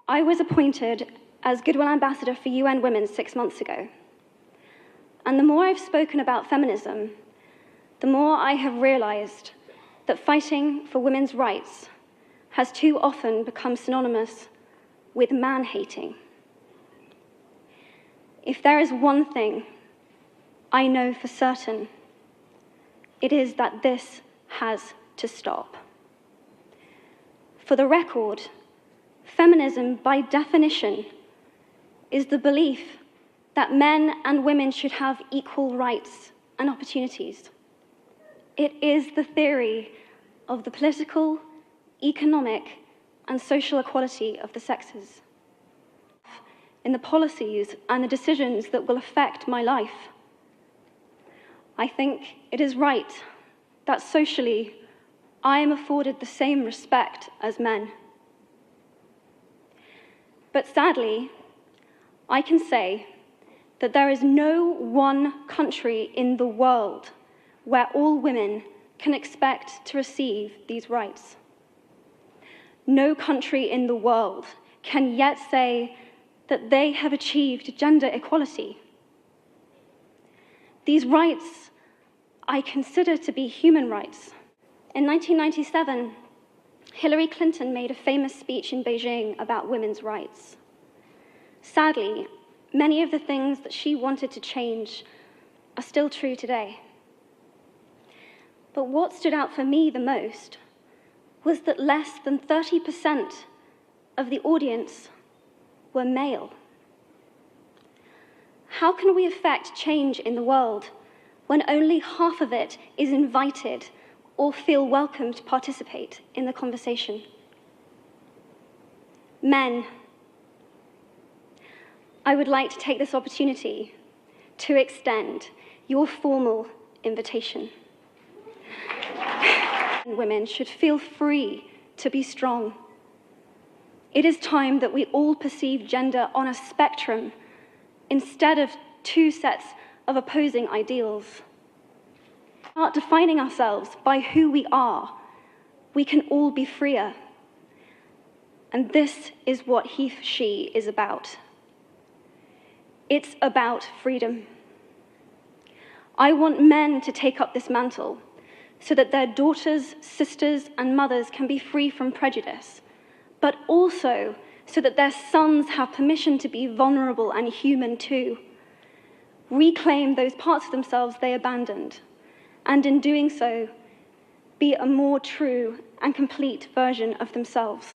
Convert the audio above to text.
I was appointed as Goodwill Ambassador for UN Women 6 months ago. And the more I've spoken about feminism, the more I have realized that fighting for women's rights has too often become synonymous with man-hating. If there is one thing I know for certain, it is that this has to stop. For the record, feminism, by definition, is the belief that men and women should have equal rights and opportunities. It is the theory of the political, economic, and social equality of the sexes. In the policies and the decisions that will affect my life, I think it is right that socially I am afforded the same respect as men. But sadly, I can say that there is no one country in the world where all women can expect to receive these rights. No country in the world can yet say that they have achieved gender equality. These rights I consider to be human rights. In 1997, Hillary Clinton made a famous speech in Beijing about women's rights. Sadly, many of the things that she wanted to change are still true today. But what stood out for me the most was that less than 30% of the audience were male. How can we affect change in the world when only half of it is invited or feel welcome to participate in the conversation? Men, I would like to take this opportunity to extend your formal invitation. Women should feel free to be strong. It is time that we all perceive gender on a spectrum instead of two sets of opposing ideals. Start defining ourselves by who we are. We can all be freer. And this is what he, she is about. It's about freedom. I want men to take up this mantle so that their daughters, sisters, and mothers can be free from prejudice, but also so that their sons have permission to be vulnerable and human too. Reclaim those parts of themselves they abandoned, and in doing so, be a more true and complete version of themselves.